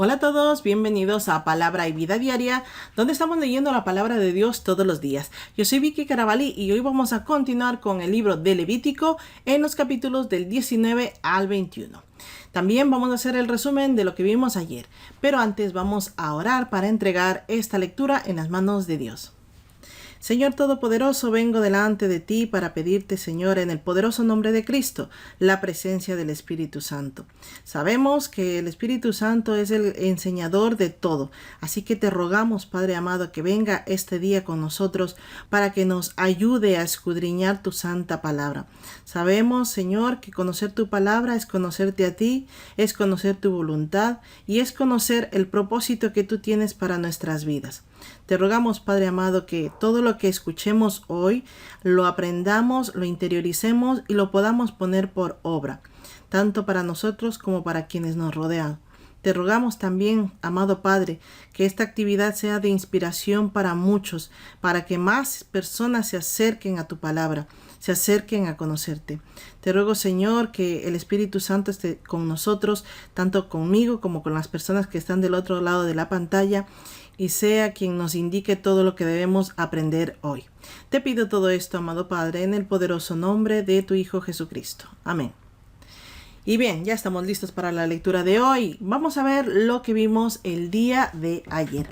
Hola a todos, bienvenidos a Palabra y Vida Diaria, donde estamos leyendo la palabra de Dios todos los días. Yo soy Vicky Carabalí y hoy vamos a continuar con el libro de Levítico en los capítulos del 19 al 21. También vamos a hacer el resumen de lo que vimos ayer, pero antes vamos a orar para entregar esta lectura en las manos de Dios. Señor Todopoderoso, vengo delante de ti para pedirte, Señor, en el poderoso nombre de Cristo, la presencia del Espíritu Santo. Sabemos que el Espíritu Santo es el enseñador de todo, así que te rogamos, Padre amado, que venga este día con nosotros para que nos ayude a escudriñar tu santa palabra. Sabemos, Señor, que conocer tu palabra es conocerte a ti, es conocer tu voluntad y es conocer el propósito que tú tienes para nuestras vidas. Te rogamos, Padre amado, que todo lo que escuchemos hoy lo aprendamos, lo interioricemos y lo podamos poner por obra, tanto para nosotros como para quienes nos rodean. Te rogamos también, amado Padre, que esta actividad sea de inspiración para muchos, para que más personas se acerquen a tu palabra, se acerquen a conocerte. Te ruego, Señor, que el Espíritu Santo esté con nosotros, tanto conmigo como con las personas que están del otro lado de la pantalla, y sea quien nos indique todo lo que debemos aprender hoy. Te pido todo esto, amado Padre, en el poderoso nombre de tu Hijo Jesucristo. Amén. Y bien, ya estamos listos para la lectura de hoy. Vamos a ver lo que vimos el día de ayer.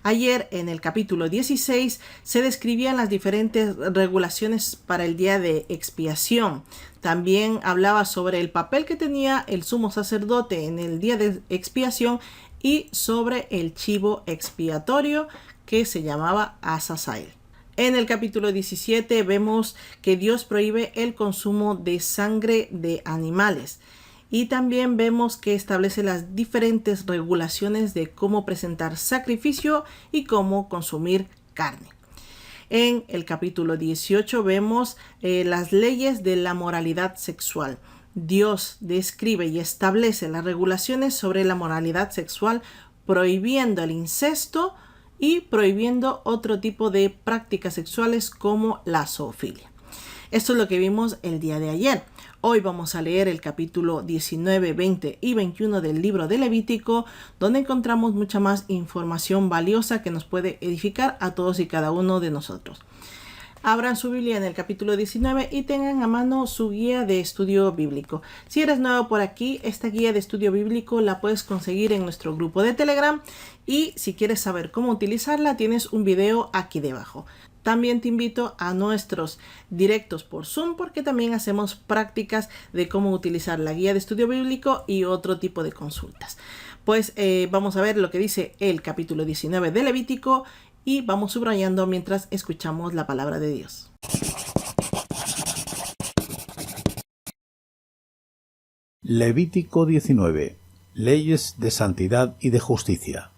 Ayer, en el capítulo 16, se describían las diferentes regulaciones para el día de expiación. También hablaba sobre el papel que tenía el sumo sacerdote en el día de expiación y sobre el chivo expiatorio que se llamaba Azazel. En el capítulo 17 vemos que Dios prohíbe el consumo de sangre de animales. Y también vemos que establece las diferentes regulaciones de cómo presentar sacrificio y cómo consumir carne. En el capítulo 18 vemos las leyes de la moralidad sexual. Dios describe y establece las regulaciones sobre la moralidad sexual, prohibiendo el incesto y prohibiendo otro tipo de prácticas sexuales como la zoofilia. Esto es lo que vimos el día de ayer. Hoy vamos a leer el capítulo 19, 20 y 21 del libro de Levítico, donde encontramos mucha más información valiosa que nos puede edificar a todos y cada uno de nosotros. Abran su Biblia en el capítulo 19 y tengan a mano su guía de estudio bíblico. Si eres nuevo por aquí, esta guía de estudio bíblico la puedes conseguir en nuestro grupo de Telegram y si quieres saber cómo utilizarla, tienes un video aquí debajo. También te invito a nuestros directos por Zoom porque también hacemos prácticas de cómo utilizar la guía de estudio bíblico y otro tipo de consultas. Pues vamos a ver lo que dice el capítulo 19 de Levítico y vamos subrayando mientras escuchamos la palabra de Dios. Levítico 19. Leyes de santidad y de justicia.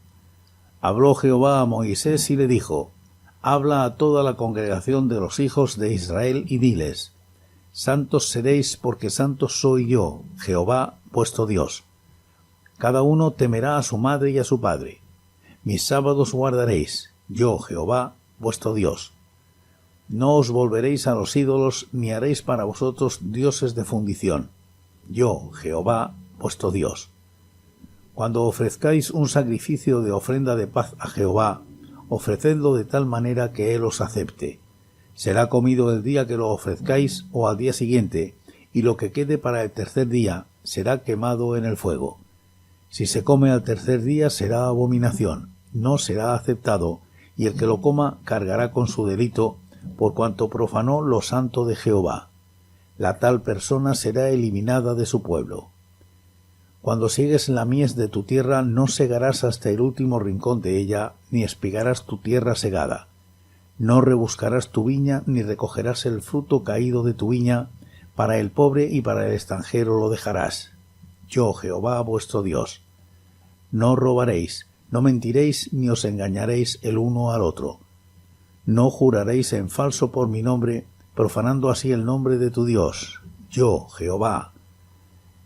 Habló Jehová a Moisés y le dijo: Habla a toda la congregación de los hijos de Israel y diles: Santos seréis porque santo soy yo, Jehová vuestro Dios. Cada uno temerá a su madre y a su padre. Mis sábados guardaréis, yo, Jehová, vuestro Dios. No os volveréis a los ídolos, ni haréis para vosotros dioses de fundición. Yo, Jehová, vuestro Dios. Cuando ofrezcáis un sacrificio de ofrenda de paz a Jehová, ofrecedlo de tal manera que él os acepte. Será comido el día que lo ofrezcáis o al día siguiente, y lo que quede para el tercer día será quemado en el fuego. Si se come al tercer día será abominación, no será aceptado, y el que lo coma cargará con su delito, por cuanto profanó lo santo de Jehová. La tal persona será eliminada de su pueblo. Cuando siegues la mies de tu tierra, no segarás hasta el último rincón de ella, ni espigarás tu tierra segada. No rebuscarás tu viña, ni recogerás el fruto caído de tu viña, para el pobre y para el extranjero lo dejarás. Yo, Jehová, vuestro Dios. No robaréis, no mentiréis, ni os engañaréis el uno al otro. No juraréis en falso por mi nombre, profanando así el nombre de tu Dios. Yo, Jehová.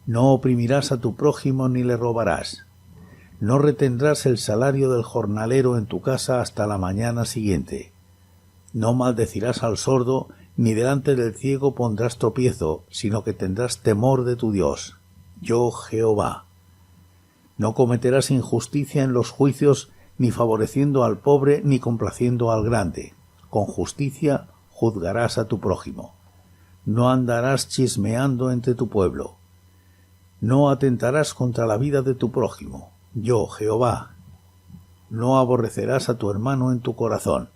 No oprimirás a tu prójimo ni le robarás. No retendrás el salario del jornalero en tu casa hasta la mañana siguiente. No maldecirás al sordo, ni delante del ciego pondrás tropiezo, sino que tendrás temor de tu Dios. Yo, Jehová. No cometerás injusticia en los juicios, ni favoreciendo al pobre, ni complaciendo al grande. Con justicia juzgarás a tu prójimo. No andarás chismeando entre tu pueblo. No atentarás contra la vida de tu prójimo. Yo, Jehová. No aborrecerás a tu hermano en tu corazón.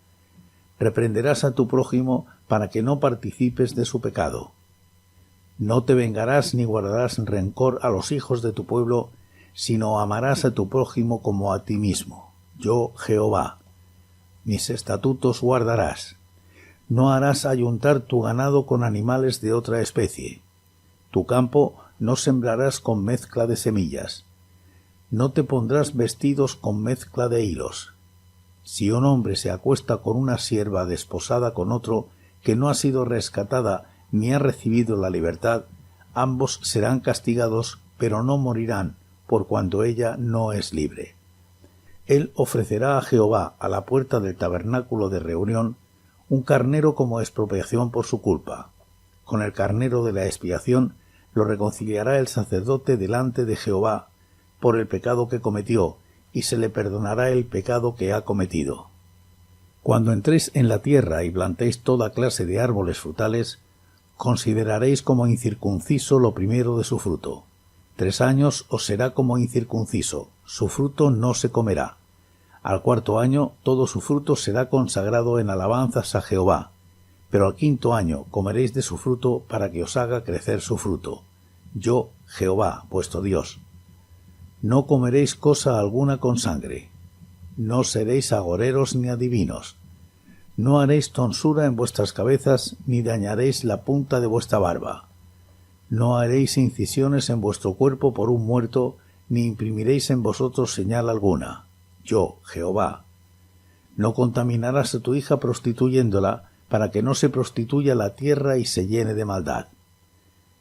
Reprenderás a tu prójimo para que no participes de su pecado. No te vengarás ni guardarás rencor a los hijos de tu pueblo, sino amarás a tu prójimo como a ti mismo. Yo, Jehová. Mis estatutos guardarás. No harás ayuntar tu ganado con animales de otra especie. Tu campo no sembrarás con mezcla de semillas. No te pondrás vestidos con mezcla de hilos. Si un hombre se acuesta con una sierva desposada con otro que no ha sido rescatada ni ha recibido la libertad, ambos serán castigados, pero no morirán, por cuanto ella no es libre. Él ofrecerá a Jehová a la puerta del tabernáculo de reunión un carnero como expropiación por su culpa. Con el carnero de la expiación lo reconciliará el sacerdote delante de Jehová por el pecado que cometió, y se le perdonará el pecado que ha cometido. Cuando entréis en la tierra y plantéis toda clase de árboles frutales, consideraréis como incircunciso lo primero de su fruto. 3 años os será como incircunciso, su fruto no se comerá. Al 4.º año todo su fruto será consagrado en alabanzas a Jehová, pero al 5.º año comeréis de su fruto para que os haga crecer su fruto. Yo, Jehová, vuestro Dios. No comeréis cosa alguna con sangre. No seréis agoreros ni adivinos. No haréis tonsura en vuestras cabezas, ni dañaréis la punta de vuestra barba. No haréis incisiones en vuestro cuerpo por un muerto, ni imprimiréis en vosotros señal alguna. Yo, Jehová. No contaminarás a tu hija prostituyéndola, para que no se prostituya la tierra y se llene de maldad.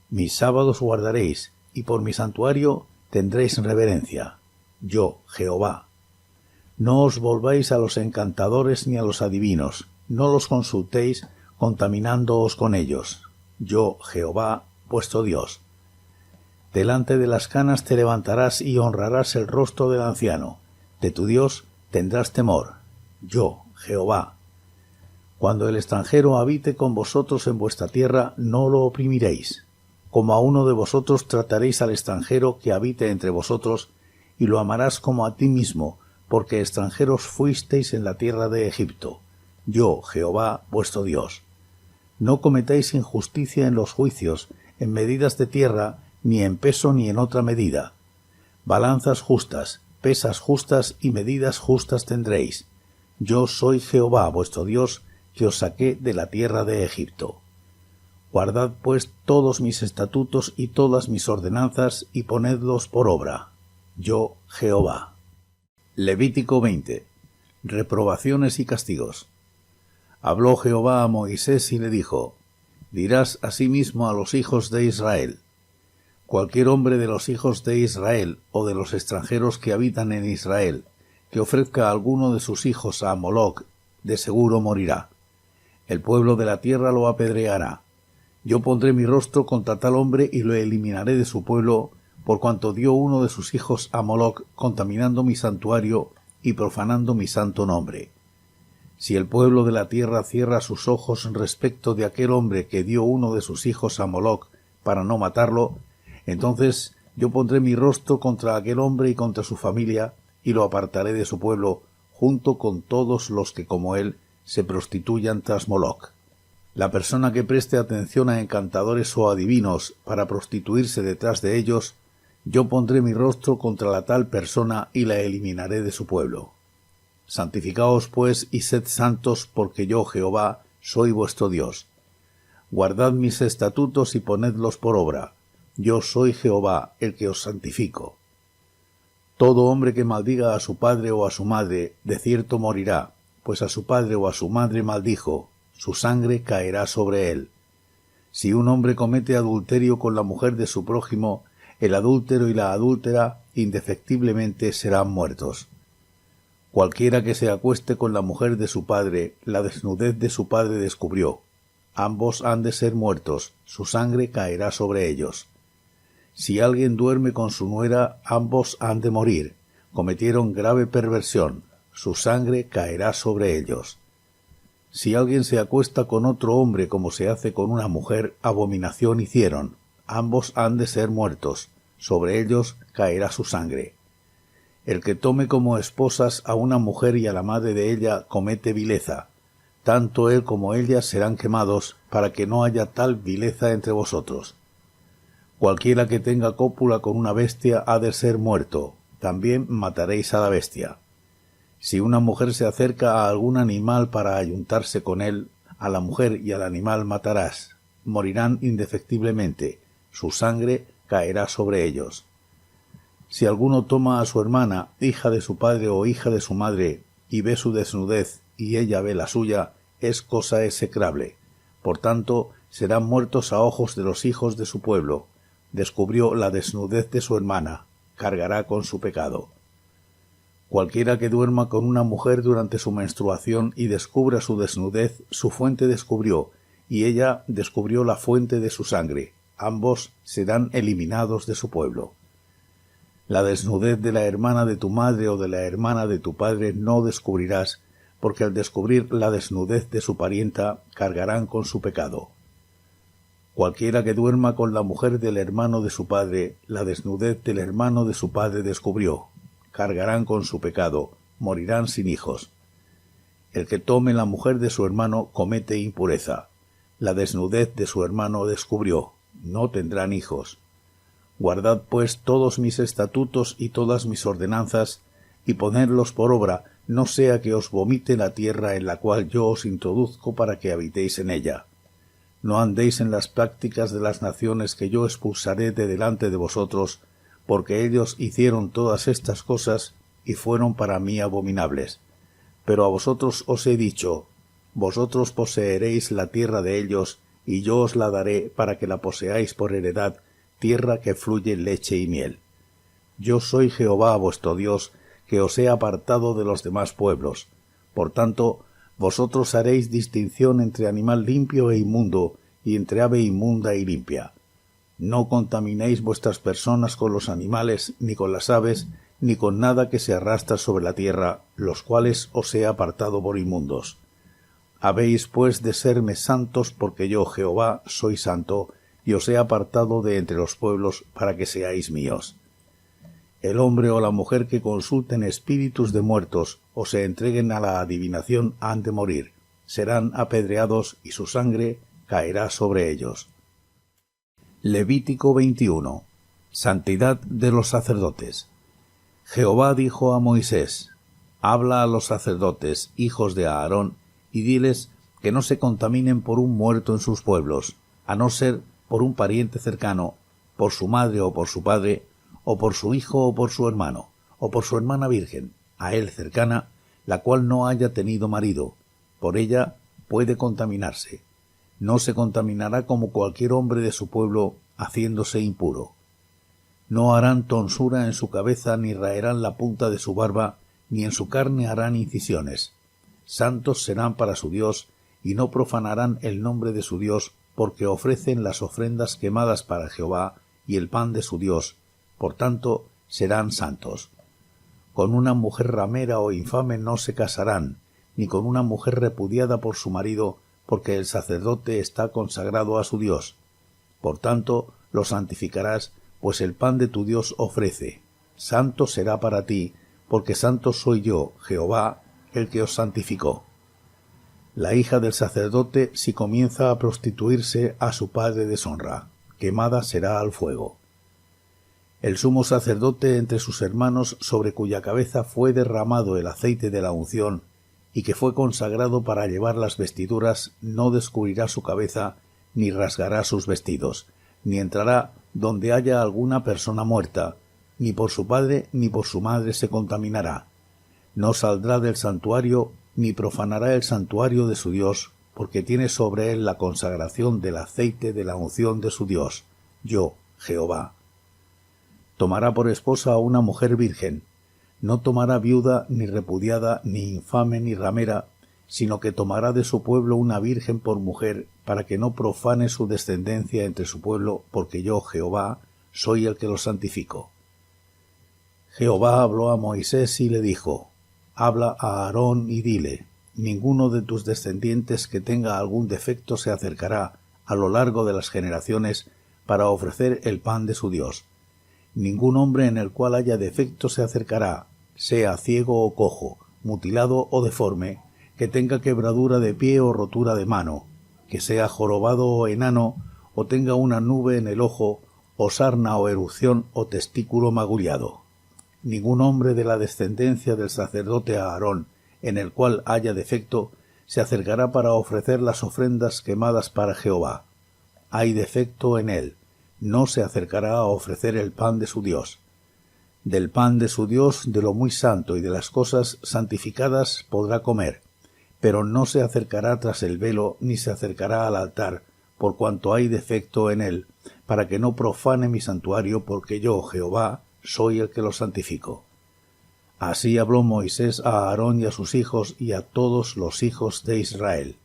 Mis sábados guardaréis, y por mi santuario tendréis reverencia. Yo, Jehová. No os volváis a los encantadores ni a los adivinos, no los consultéis, contaminándoos con ellos. Yo, Jehová, vuestro Dios. Delante de las canas te levantarás y honrarás el rostro del anciano. De tu Dios tendrás temor. Yo, Jehová. Cuando el extranjero habite con vosotros en vuestra tierra, no lo oprimiréis. Como a uno de vosotros trataréis al extranjero que habite entre vosotros, y lo amarás como a ti mismo, porque extranjeros fuisteis en la tierra de Egipto. Yo, Jehová, vuestro Dios. No cometáis injusticia en los juicios, en medidas de tierra, ni en peso ni en otra medida. Balanzas justas, pesas justas y medidas justas tendréis. Yo soy Jehová, vuestro Dios, que os saqué de la tierra de Egipto. Guardad pues todos mis estatutos y todas mis ordenanzas, y ponedlos por obra. Yo, Jehová. Levítico 20. Reprobaciones y castigos. Habló Jehová a Moisés y le dijo: Dirás asimismo a los hijos de Israel: Cualquier hombre de los hijos de Israel o de los extranjeros que habitan en Israel, que ofrezca a alguno de sus hijos a Moloc, de seguro morirá. El pueblo de la tierra lo apedreará. Yo pondré mi rostro contra tal hombre y lo eliminaré de su pueblo, por cuanto dio uno de sus hijos a Moloc, contaminando mi santuario y profanando mi santo nombre. Si el pueblo de la tierra cierra sus ojos respecto de aquel hombre que dio uno de sus hijos a Moloc para no matarlo, entonces yo pondré mi rostro contra aquel hombre y contra su familia, y lo apartaré de su pueblo, junto con todos los que como él se prostituyan tras Moloc. La persona que preste atención a encantadores o adivinos para prostituirse detrás de ellos, yo pondré mi rostro contra la tal persona y la eliminaré de su pueblo. Santificaos pues y sed santos, porque yo, Jehová, soy vuestro Dios. Guardad mis estatutos y ponedlos por obra. Yo soy Jehová, el que os santifico. Todo hombre que maldiga a su padre o a su madre, de cierto morirá, pues a su padre o a su madre maldijo, su sangre caerá sobre él. Si un hombre comete adulterio con la mujer de su prójimo, el adúltero y la adúltera indefectiblemente serán muertos. Cualquiera que se acueste con la mujer de su padre, la desnudez de su padre descubrió. Ambos han de ser muertos, su sangre caerá sobre ellos. Si alguien duerme con su nuera, ambos han de morir. Cometieron grave perversión, su sangre caerá sobre ellos. Si alguien se acuesta con otro hombre como se hace con una mujer, abominación hicieron. Ambos han de ser muertos, sobre ellos caerá su sangre. El que tome como esposas a una mujer y a la madre de ella comete vileza. Tanto él como ella serán quemados, para que no haya tal vileza entre vosotros. Cualquiera que tenga cópula con una bestia ha de ser muerto. También mataréis a la bestia. Si una mujer se acerca a algún animal para ayuntarse con él, a la mujer y al animal matarás. Morirán indefectiblemente. Su sangre caerá sobre ellos. Si alguno toma a su hermana, hija de su padre o hija de su madre, y ve su desnudez, y ella ve la suya, es cosa execrable. Por tanto, serán muertos a ojos de los hijos de su pueblo. Descubrió la desnudez de su hermana, cargará con su pecado. Cualquiera que duerma con una mujer durante su menstruación y descubra su desnudez, su fuente descubrió, y ella descubrió la fuente de su sangre. Ambos serán eliminados de su pueblo. La desnudez de la hermana de tu madre o de la hermana de tu padre no descubrirás, porque al descubrir la desnudez de su parienta, cargarán con su pecado. Cualquiera que duerma con la mujer del hermano de su padre, la desnudez del hermano de su padre descubrió. Cargarán con su pecado, morirán sin hijos. El que tome la mujer de su hermano comete impureza. La desnudez de su hermano descubrió. No tendrán hijos. Guardad pues todos mis estatutos y todas mis ordenanzas, y ponedlos por obra, no sea que os vomite la tierra en la cual yo os introduzco para que habitéis en ella. No andéis en las prácticas de las naciones que yo expulsaré de delante de vosotros, porque ellos hicieron todas estas cosas y fueron para mí abominables. Pero a vosotros os he dicho, vosotros poseeréis la tierra de ellos, y yo os la daré para que la poseáis por heredad, tierra que fluye leche y miel. Yo soy Jehová vuestro Dios, que os he apartado de los demás pueblos. Por tanto, vosotros haréis distinción entre animal limpio e inmundo, y entre ave inmunda y limpia. No contaminéis vuestras personas con los animales, ni con las aves, ni con nada que se arrastra sobre la tierra, los cuales os he apartado por inmundos. Habéis pues de serme santos, porque yo, Jehová, soy santo, y os he apartado de entre los pueblos, para que seáis míos. El hombre o la mujer que consulten espíritus de muertos, o se entreguen a la adivinación, han de morir. Serán apedreados, y su sangre caerá sobre ellos. Levítico 21. Santidad de los sacerdotes. Jehová dijo a Moisés: Habla a los sacerdotes, hijos de Aarón, y diles que no se contaminen por un muerto en sus pueblos, a no ser por un pariente cercano, por su madre o por su padre, o por su hijo o por su hermano, o por su hermana virgen, a él cercana, la cual no haya tenido marido. Por ella puede contaminarse. No se contaminará como cualquier hombre de su pueblo, haciéndose impuro. No harán tonsura en su cabeza, ni raerán la punta de su barba, ni en su carne harán incisiones. Santos serán para su Dios, y no profanarán el nombre de su Dios, porque ofrecen las ofrendas quemadas para Jehová, y el pan de su Dios. Por tanto, serán santos. Con una mujer ramera o infame no se casarán, ni con una mujer repudiada por su marido, porque el sacerdote está consagrado a su Dios. Por tanto, lo santificarás, pues el pan de tu Dios ofrece. Santo será para ti, porque santo soy yo, Jehová, el que os santificó. La hija del sacerdote, si comienza a prostituirse, a su padre deshonra. Quemada será al fuego. El sumo sacerdote entre sus hermanos, sobre cuya cabeza fue derramado el aceite de la unción, y que fue consagrado para llevar las vestiduras, no descubrirá su cabeza, ni rasgará sus vestidos, ni entrará donde haya alguna persona muerta, ni por su padre ni por su madre se contaminará. No saldrá del santuario, ni profanará el santuario de su Dios, porque tiene sobre él la consagración del aceite de la unción de su Dios, yo, Jehová. Tomará por esposa a una mujer virgen. No tomará viuda, ni repudiada, ni infame, ni ramera, sino que tomará de su pueblo una virgen por mujer, para que no profane su descendencia entre su pueblo, porque yo, Jehová, soy el que los santifico. Jehová habló a Moisés y le dijo, habla a Aarón y dile, ninguno de tus descendientes que tenga algún defecto se acercará a lo largo de las generaciones para ofrecer el pan de su Dios. Ningún hombre en el cual haya defecto se acercará, sea ciego o cojo, mutilado o deforme, que tenga quebradura de pie o rotura de mano, que sea jorobado o enano, o tenga una nube en el ojo, o sarna o erupción o testículo magullado. Ningún hombre de la descendencia del sacerdote Aarón, en el cual haya defecto, se acercará para ofrecer las ofrendas quemadas para Jehová. Hay defecto en él, no se acercará a ofrecer el pan de su Dios. Del pan de su Dios, de lo muy santo y de las cosas santificadas podrá comer, pero no se acercará tras el velo ni se acercará al altar, por cuanto hay defecto en él, para que no profane mi santuario, porque yo, Jehová, soy el que lo santifico. Así habló Moisés a Aarón y a sus hijos y a todos los hijos de Israel.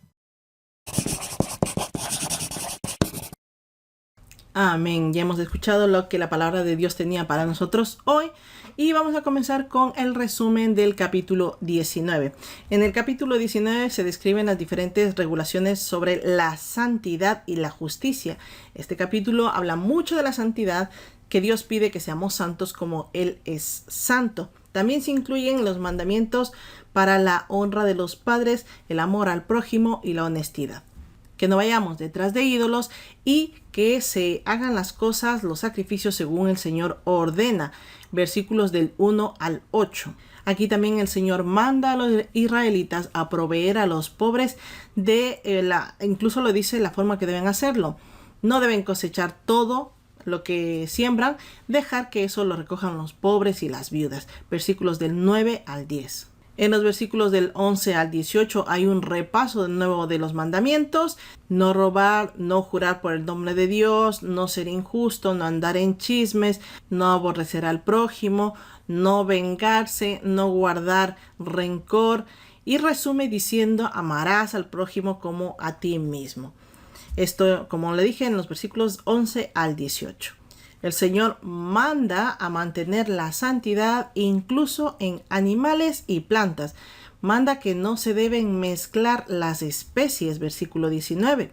Amén. Ya hemos escuchado lo que la palabra de Dios tenía para nosotros hoy y vamos a comenzar con el resumen del capítulo 19. En el capítulo 19 se describen las diferentes regulaciones sobre la santidad y la justicia. Este capítulo habla mucho de la santidad, que Dios pide que seamos santos como Él es santo. También se incluyen los mandamientos para la honra de los padres, el amor al prójimo y la honestidad. Que no vayamos detrás de ídolos y que se hagan las cosas, los sacrificios según el Señor ordena. Versículos del 1 al 8. Aquí también el Señor manda a los israelitas a proveer a los pobres incluso lo dice la forma que deben hacerlo. No deben cosechar todo lo que siembran, dejar que eso lo recojan los pobres y las viudas. Versículos del 9 al 10. En los versículos del 11 al 18 hay un repaso de nuevo de los mandamientos: no robar, no jurar por el nombre de Dios, no ser injusto, no andar en chismes, no aborrecer al prójimo, no vengarse, no guardar rencor, y resume diciendo: amarás al prójimo como a ti mismo. Esto, como le dije, en los versículos 11 al 18. El Señor manda a mantener la santidad incluso en animales y plantas. Manda que no se deben mezclar las especies, versículo 19.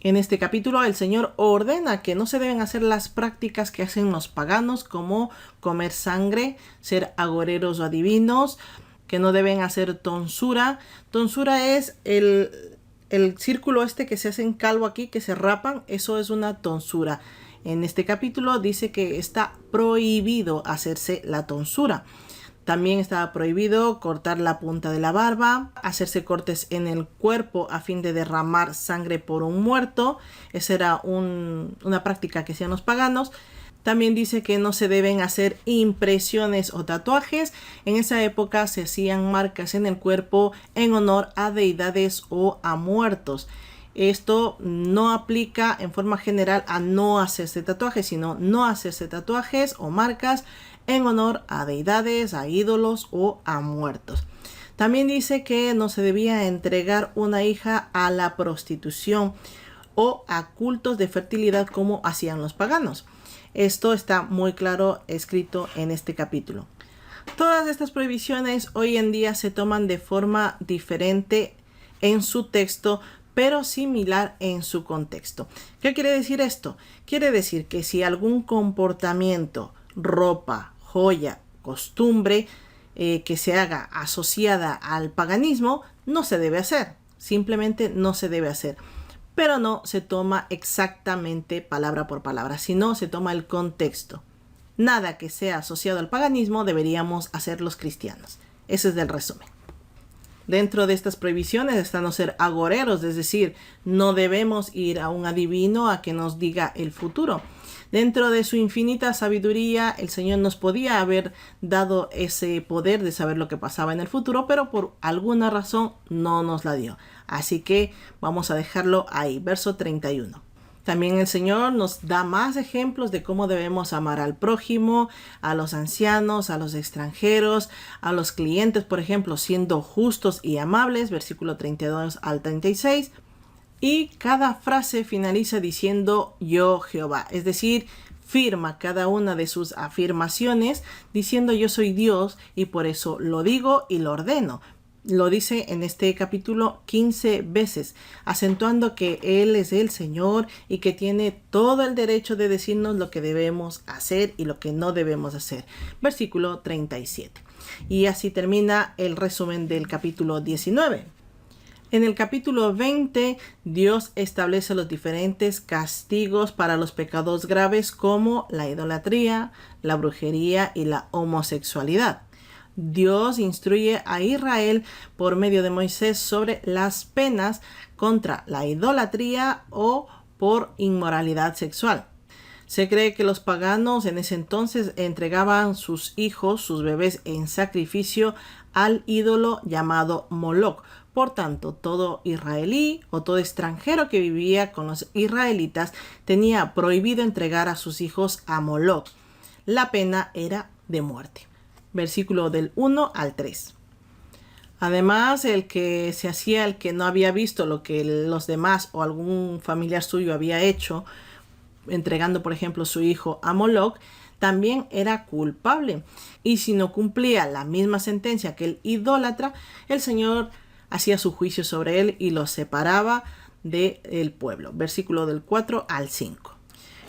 En este capítulo el Señor ordena que no se deben hacer las prácticas que hacen los paganos, como comer sangre, ser agoreros o adivinos, que no deben hacer tonsura. Tonsura es el círculo que se hacen calvo aquí, que se rapan, eso es una tonsura. En este capítulo dice que está prohibido hacerse la tonsura. También está prohibido cortar la punta de la barba, hacerse cortes en el cuerpo a fin de derramar sangre por un muerto. Esa era una práctica que hacían los paganos. También dice que no se deben hacer impresiones o tatuajes. En esa época se hacían marcas en el cuerpo en honor a deidades o a muertos. Esto no aplica en forma general a no hacerse tatuajes, sino no hacerse tatuajes o marcas en honor a deidades, a ídolos o a muertos. También dice que no se debía entregar una hija a la prostitución o a cultos de fertilidad como hacían los paganos. Esto está muy claro escrito en este capítulo. Todas estas prohibiciones hoy en día se toman de forma diferente en su texto, pero similar en su contexto. ¿Qué quiere decir esto? Quiere decir que si algún comportamiento, ropa, joya, costumbre que se haga asociada al paganismo, no se debe hacer. Simplemente no se debe hacer. Pero no se toma exactamente palabra por palabra, sino se toma el contexto. Nada que sea asociado al paganismo deberíamos hacer los cristianos. Ese es el resumen. Dentro de estas prohibiciones está no ser agoreros, es decir, no debemos ir a un adivino a que nos diga el futuro. Dentro de su infinita sabiduría, el Señor nos podía haber dado ese poder de saber lo que pasaba en el futuro, pero por alguna razón no nos la dio. Así que vamos a dejarlo ahí, verso 31. También el Señor nos da más ejemplos de cómo debemos amar al prójimo, a los ancianos, a los extranjeros, a los clientes, por ejemplo, siendo justos y amables, versículo 32 al 36. Y cada frase finaliza diciendo yo Jehová, es decir, firma cada una de sus afirmaciones diciendo yo soy Dios y por eso lo digo y lo ordeno. Lo dice en este capítulo 15 veces, acentuando que Él es el Señor y que tiene todo el derecho de decirnos lo que debemos hacer y lo que no debemos hacer. Versículo 37. Y así termina el resumen del capítulo 19. En el capítulo 20, Dios establece los diferentes castigos para los pecados graves como la idolatría, la brujería y la homosexualidad. Dios instruye a Israel por medio de Moisés sobre las penas contra la idolatría o por inmoralidad sexual. Se cree que los paganos en ese entonces entregaban sus hijos, sus bebés en sacrificio al ídolo llamado Moloc. Por tanto, todo israelí o todo extranjero que vivía con los israelitas tenía prohibido entregar a sus hijos a Moloc. La pena era de muerte. Versículo del 1 al 3. Además, el que se hacía el que no había visto lo que los demás o algún familiar suyo había hecho, entregando por ejemplo su hijo a Moloc, también era culpable. Y si no cumplía la misma sentencia que el idólatra, el Señor hacía su juicio sobre él y lo separaba del pueblo. Versículo del 4 al 5.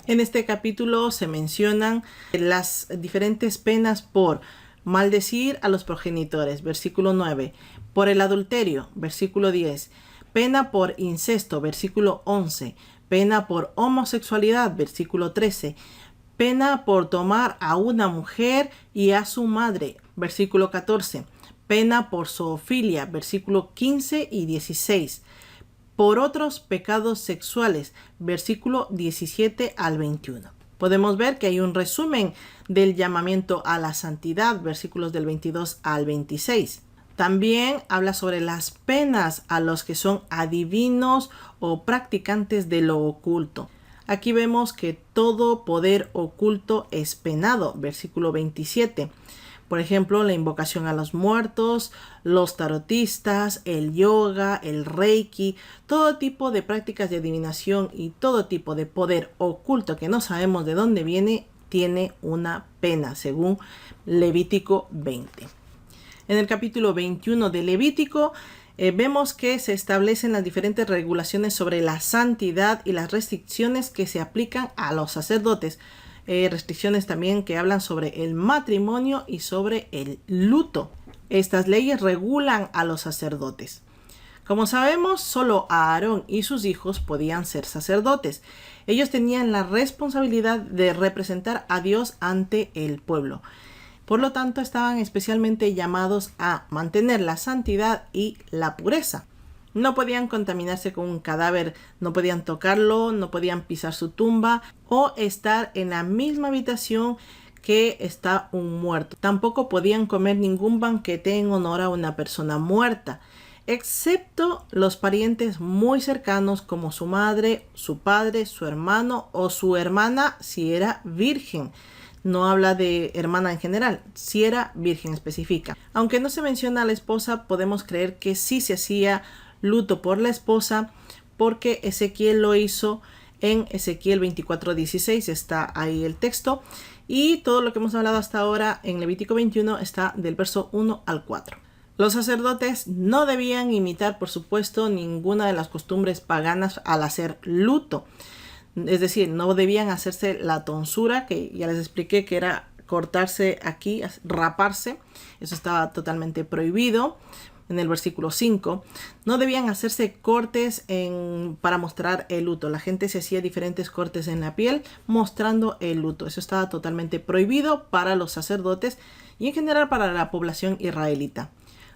En este capítulo se mencionan las diferentes penas por maldecir a los progenitores, versículo 9, por el adulterio, versículo 10, pena por incesto, versículo 11, pena por homosexualidad, versículo 13, pena por tomar a una mujer y a su madre, versículo 14, pena por zoofilia, versículo 15 y 16, por otros pecados sexuales, versículo 17 al 21. Podemos ver que hay un resumen del llamamiento a la santidad, versículos del 22 al 26. También habla sobre las penas a los que son adivinos o practicantes de lo oculto. Aquí vemos que todo poder oculto es penado, versículo 27. Por ejemplo, la invocación a los muertos, los tarotistas, el yoga, el reiki, todo tipo de prácticas de adivinación y todo tipo de poder oculto que no sabemos de dónde viene, tiene una pena, según Levítico 20. En el capítulo 21 de Levítico vemos que se establecen las diferentes regulaciones sobre la santidad y las restricciones que se aplican a los sacerdotes. Restricciones también que hablan sobre el matrimonio y sobre el luto. Estas leyes regulan a los sacerdotes. Como sabemos, solo Aarón y sus hijos podían ser sacerdotes. Ellos tenían la responsabilidad de representar a Dios ante el pueblo. Por lo tanto, estaban especialmente llamados a mantener la santidad y la pureza. No podían contaminarse con un cadáver, no podían tocarlo, no podían pisar su tumba o estar en la misma habitación que está un muerto. Tampoco podían comer ningún banquete en honor a una persona muerta, excepto los parientes muy cercanos como su madre, su padre, su hermano o su hermana si era virgen. No habla de hermana en general, si era virgen específica. Aunque no se menciona a la esposa, podemos creer que sí se hacía luto por la esposa, porque Ezequiel lo hizo en Ezequiel 24:16, está ahí el texto, y todo lo que hemos hablado hasta ahora en Levítico 21 está del verso 1 al 4. Los sacerdotes no debían imitar, por supuesto, ninguna de las costumbres paganas al hacer luto. Es decir, no debían hacerse la tonsura, que ya les expliqué que era cortarse aquí, raparse. Eso estaba totalmente prohibido. En el versículo 5, no debían hacerse cortes para mostrar el luto. La gente se hacía diferentes cortes en la piel mostrando el luto. Eso estaba totalmente prohibido para los sacerdotes y en general para la población israelita.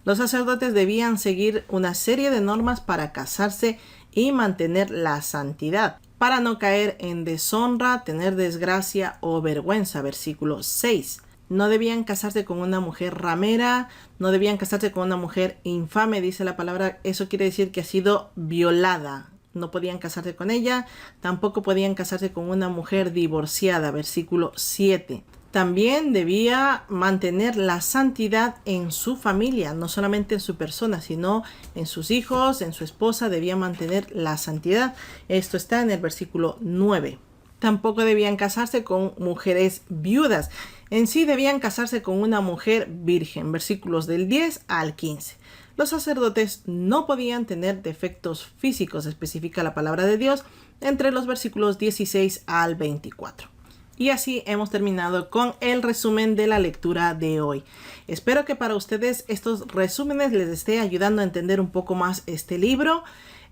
Los sacerdotes debían seguir una serie de normas para casarse y mantener la santidad, para no caer en deshonra, tener desgracia o vergüenza. Versículo 6. No debían casarse con una mujer ramera, no debían casarse con una mujer infame, dice la palabra. Eso quiere decir que ha sido violada. No podían casarse con ella, tampoco podían casarse con una mujer divorciada, versículo 7. También debía mantener la santidad en su familia, no solamente en su persona, sino en sus hijos, en su esposa, debía mantener la santidad. Esto está en el versículo 9. Tampoco debían casarse con mujeres viudas. En sí debían casarse con una mujer virgen, versículos del 10 al 15. Los sacerdotes no podían tener defectos físicos, especifica la palabra de Dios, entre los versículos 16 al 24. Y así hemos terminado con el resumen de la lectura de hoy. Espero que para ustedes estos resúmenes les esté ayudando a entender un poco más este libro.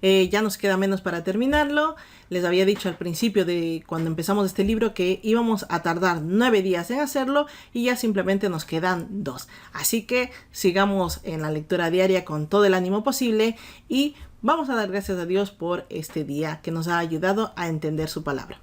Ya nos queda menos para terminarlo. Les había dicho al principio de cuando empezamos este libro que íbamos a tardar 9 días en hacerlo y ya simplemente nos quedan 2. Así que sigamos en la lectura diaria con todo el ánimo posible y vamos a dar gracias a Dios por este día que nos ha ayudado a entender su palabra.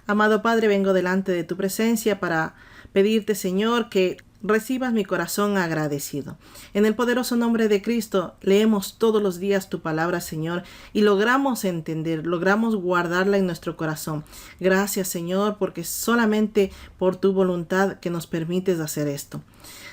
Amado Padre, vengo delante de tu presencia para pedirte, Señor, que recibas mi corazón agradecido. En el poderoso nombre de Cristo, leemos todos los días tu palabra, Señor, y logramos entender, logramos guardarla en nuestro corazón. Gracias, Señor, porque solamente por tu voluntad que nos permites hacer esto.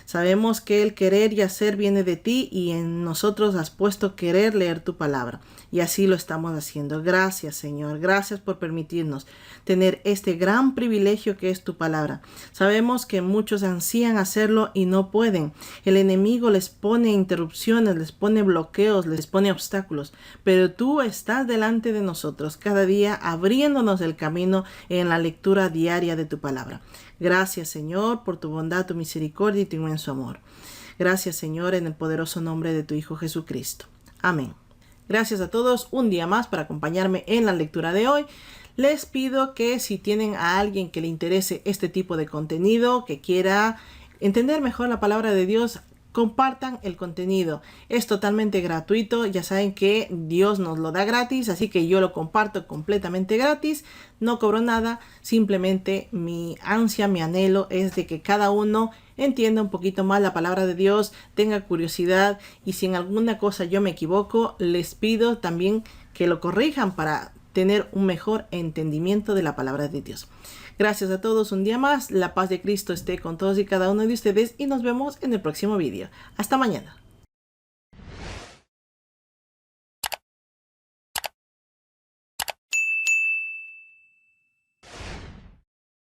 Sabemos que el querer y hacer viene de ti y en nosotros has puesto querer leer tu palabra. Y así lo estamos haciendo. Gracias, Señor. Gracias por permitirnos tener este gran privilegio que es tu palabra. Sabemos que muchos ansían hacerlo y no pueden. El enemigo les pone interrupciones, les pone bloqueos, les pone obstáculos. Pero tú estás delante de nosotros cada día abriéndonos el camino en la lectura diaria de tu palabra. Gracias, Señor, por tu bondad, tu misericordia y tu inmenso amor. Gracias, Señor, en el poderoso nombre de tu Hijo Jesucristo. Amén. Gracias a todos un día más por acompañarme en la lectura de hoy. Les pido que si tienen a alguien que le interese este tipo de contenido, que quiera entender mejor la palabra de Dios, compartan el contenido. Es totalmente gratuito. Ya saben que Dios nos lo da gratis, así que yo lo comparto completamente gratis. No cobro nada. Simplemente mi ansia, mi anhelo es de que cada uno entienda un poquito más la palabra de Dios, tenga curiosidad y si en alguna cosa yo me equivoco, les pido también que lo corrijan para tener un mejor entendimiento de la palabra de Dios. Gracias a todos un día más. La paz de Cristo esté con todos y cada uno de ustedes y nos vemos en el próximo vídeo. Hasta mañana.